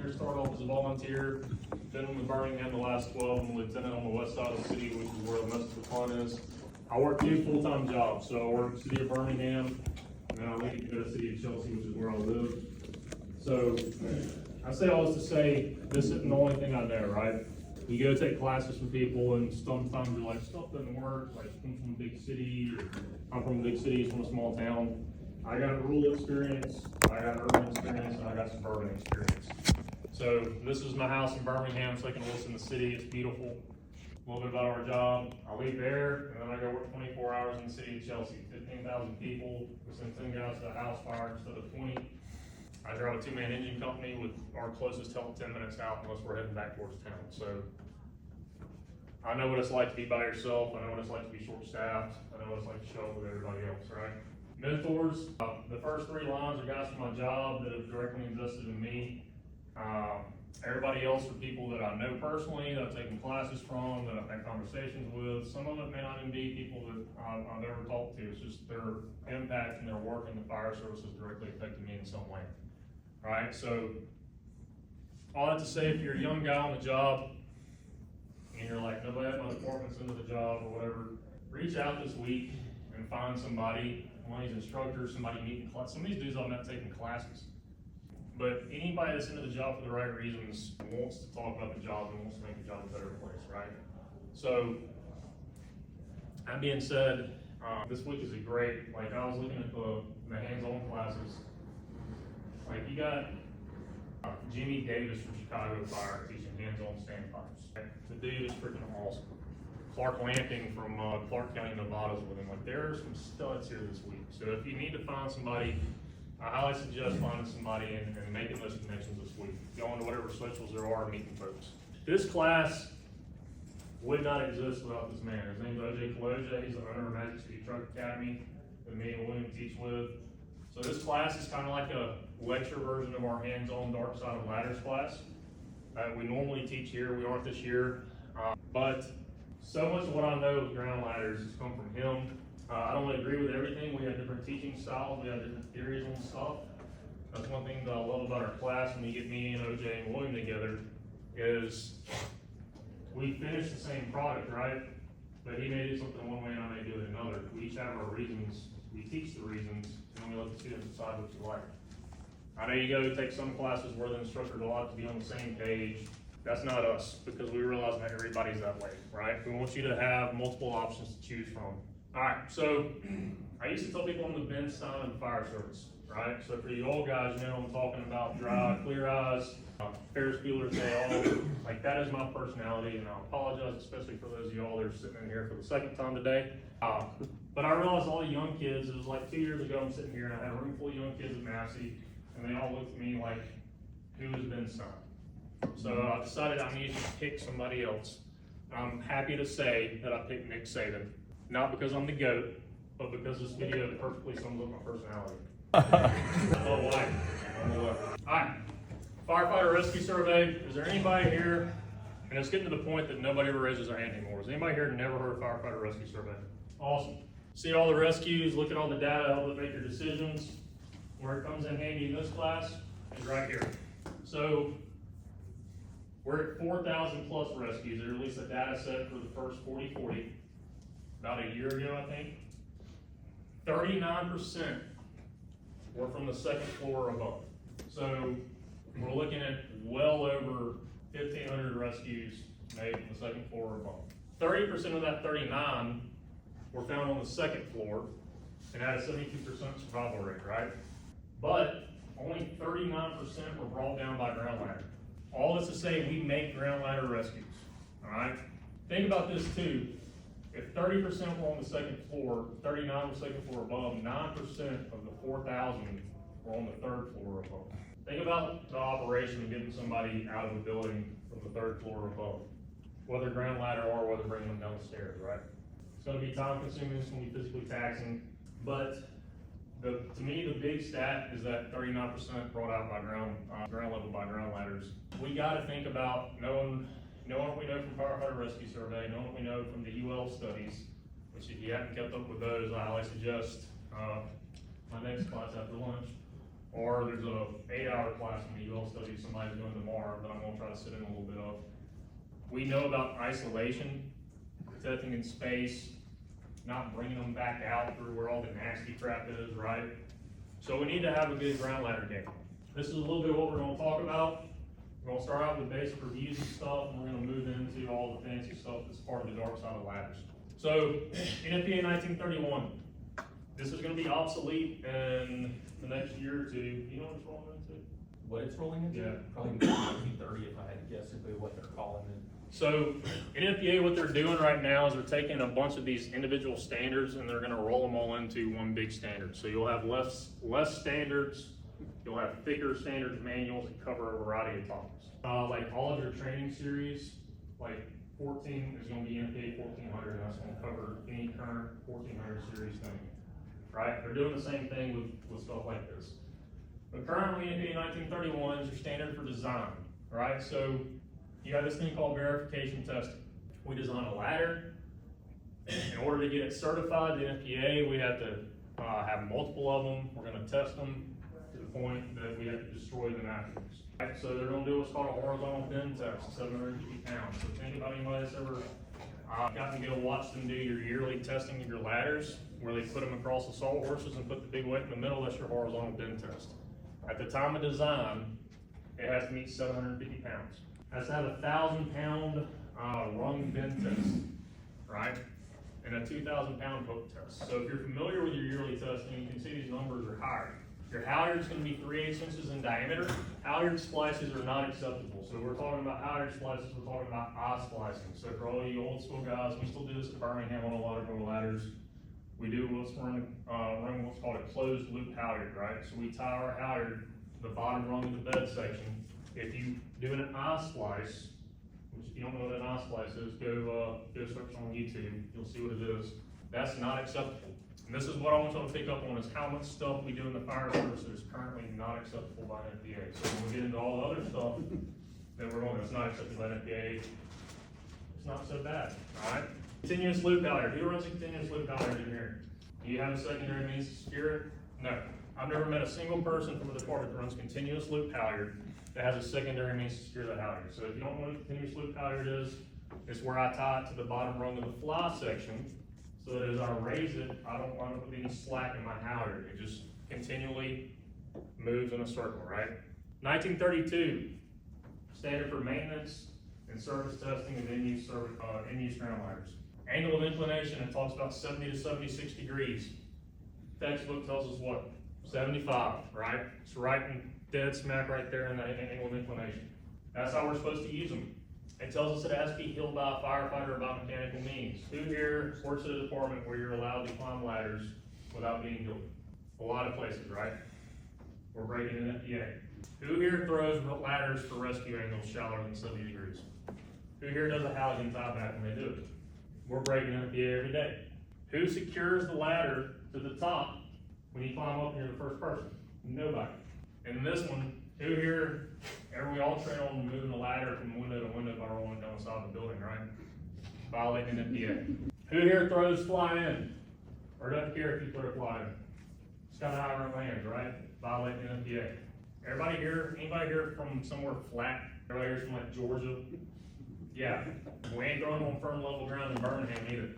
here started off as a volunteer, been with Birmingham the last 12, I'm a lieutenant on the west side of the city, which is where most of the fun is. I work 2 full-time jobs, so I work city of Birmingham, and then I leave to go to city of Chelsea, which is where I live. So, I say all this to say, this isn't the only thing I know, right? You go take classes from people, and sometimes you're like, stuff doesn't work, like, I'm from a big city, or I'm from a big city, he's from a small town. I got rural experience, I got urban experience, and I got suburban experience. So this is my house in Birmingham, so I can listen to the city, it's beautiful. A little bit about our job, I leave there, and then I go work 24 hours in the city of Chelsea. 15,000 people, we send 10 guys to a house fire instead of 20. I drive a 2-man engine company with our closest help 10 minutes out unless we're heading back towards town. So I know what it's like to be by yourself, I know what it's like to be short-staffed, I know what it's like to show up with everybody else, right? Mentors, the first 3 lines are guys from my job that have directly invested in me. Everybody else are people that I know personally, that I've taken classes from, that I've had conversations with. Some of it may not even be people that I've ever talked to. It's just their impact and their work in the fire service has directly affected me in some way. All right, so all that to say, if you're a young guy on the job and you're like, nobody at my department's into the job or whatever, reach out this week and find somebody, one of these instructors, somebody meeting class. Some of these dudes I've met taking classes. But anybody that's into the job for the right reasons wants to talk about the job and wants to make the job a better place, right? So, that being said, this week is a great, like I was looking at the hands-on classes. Like you got Jimmy Davis from Chicago Fire teaching hands-on standfires. The dude is freaking awesome. Clark Lamping from Clark County, Nevada is with him. Like there are some studs here this week. So if you need to find somebody, I highly suggest finding somebody and making those connections this week. Going to whatever socials there are and meeting folks. This class would not exist without this man. His name is OJ Kaloja. He's the owner of Magee City Truck Academy that me and William teach with. So this class is kind of like a lecture version of our hands-on Dark Side of Ladders class. We normally teach here. We aren't this year. But so much of what I know of ground ladders has come from him. I don't agree with everything. We have different teaching styles. We have different theories on stuff. That's one thing that I love about our class when you get me and OJ and William together is we finish the same product, right? But he may do something one way and I may do it another. We each have our reasons. We teach the reasons and then we let the students decide what you like. I know you go take some classes where the instructors will have to be on the same page. That's not us because we realize not everybody's that way, right? We want you to have multiple options to choose from. All right, so I used to tell people I'm the Ben Stein of fire service, right? So for you old guys, you know I'm talking about dry, clear eyes, Ferris Bueller's Day Off. Like that is my personality, and I apologize especially for those of y'all that are sitting in here for the second time today. But I realized all the young kids, it was like 2 years ago I'm sitting here and I had a room full of young kids at maffc, and they all looked at me like, who is Ben Stein? So I decided I needed to pick somebody else. I'm happy to say that I picked Nick Saban. Not because I'm the GOAT, but because this video perfectly sums up my personality. Oh, why? Alright, firefighter rescue survey. Is there anybody here, and it's getting to the point that nobody ever raises their hand anymore. Is anybody here never heard of firefighter rescue survey? Awesome. See all the rescues, look at all the data, help it make your decisions. Where it comes in handy in this class is right here. So, we're at 4,000 plus rescues. They released a data set for the first 40-40. About a year ago, I think. 39% were from the second floor or above. So we're looking at well over 1,500 rescues made from the second floor or above. 30% of that 39 were found on the second floor and had a 72% survival rate, right? But only 39% were brought down by ground ladder. All this to say, we make ground ladder rescues, all right? Think about this too. If 30% were on the second floor, 39 were second floor above, 9% of the 4,000 were on the third floor or above. Think about the operation of getting somebody out of the building from the third floor or above, whether ground ladder or whether bringing them down the stairs, right? It's going to be time consuming, it's going to be physically taxing, but to me, the big stat is that 39% brought out by ground level by ground ladders. We got to think about knowing what we know from Firefighter Rescue Survey, knowing what we know from the UL studies, which if you haven't kept up with those, I highly suggest my next class after lunch, or there's a 8-hour class in the UL study somebody's doing tomorrow that I'm gonna try to sit in a little bit of. We know about isolation, protecting in space, not bringing them back out through where all the nasty crap is, right? So we need to have a good ground ladder game. This is a little bit of what we're gonna talk about. We're gonna start out with basic reviews and stuff, and we're gonna move into all the fancy stuff that's part of the dark side of ladders. So, NFPA 1931. This is gonna be obsolete in the next year or two. You know what it's rolling into? What it's rolling into? Yeah. Probably 1930 if I had to guess simply what they're calling it. So, NFPA, what they're doing right now is they're taking a bunch of these individual standards and they're gonna roll them all into one big standard. So you'll have less standards, you'll have thicker standards manuals that cover a variety of topics. Like all of your training series, like 14 is gonna be NFPA 1400, and that's gonna cover any current 1400 series thing, right? They're doing the same thing with stuff like this. But currently NFPA 1931 is your standard for design, right? So you have this thing called verification testing. We design a ladder. In order to get it certified, the NFPA, we have to have multiple of them. We're gonna test them to the point that we have to destroy them afterwards. Right? So they're gonna do what's called a horizontal bend test, 750 pounds. So think about anybody that's ever gotten to go watch them do your yearly testing of your ladders, where they put them across the sawhorses and put the big weight in the middle. That's your horizontal bend test. At the time of design, it has to meet 750 pounds. It has to have a 1,000-pound rung bend test, right? And a 2,000-pound hook test. So if you're familiar with your yearly testing, you can see these numbers are higher. Your halyard's gonna be 3/8 inches in diameter. Halyard splices are not acceptable. So we're talking about halyard splices, we're talking about eye splicing. So for all you old school guys, we still do this at Birmingham on a lot of our ladders. We do run what's called a closed loop halyard, right? So we tie our halyard to the bottom rung of the bed section. If you do an eye splice, which if you don't know what an eye splice is, go search on YouTube, you'll see what it is. That's not acceptable. And this is what I want y'all to pick up on, is how much stuff we do in the fire service that is currently not acceptable by NFPA. So when we get into all the other stuff that we're going, that's not acceptable by NFPA, it's not so bad, all right? Continuous loop halyard. Who runs a continuous loop halyard in here? Do you have a secondary means to secure it? No. I've never met a single person from a department that runs continuous loop halyard that has a secondary means to secure that halyard. So if you don't know what a continuous loop halyard is, it's where I tie it to the bottom rung of the fly section, so that as I raise it, I don't wind up with any slack in my halyard. It just continually moves in a circle, right? 1932, standard for maintenance and service testing of in-use ground ladders. Angle of inclination, it talks about 70 to 76 degrees. Textbook tells us what? 75, right? It's right in dead smack right there in that angle of inclination. That's how we're supposed to use them. It tells us it has to be healed by a firefighter or by mechanical means. Who here works at a department where you're allowed to climb ladders without being healed? A lot of places, right? We're breaking NFPA. Who here throws ladders for rescue angles shallower than 70 degrees? Who here does a Halligan tie back when they do it? We're breaking NFPA every day. Who secures the ladder to the top when you climb up and you're the first person? Nobody. And in this one, who here, we all train on moving the ladder from window to window by rolling down the side of the building, right? Violating NFPA. Who here throws fly in? Or doesn't care if you throw fly in? It's got high run lands, right? Violating NFPA. Everybody here, anybody here from somewhere flat? Everybody here from like Georgia? Yeah. We ain't throwing on firm level ground in Birmingham either.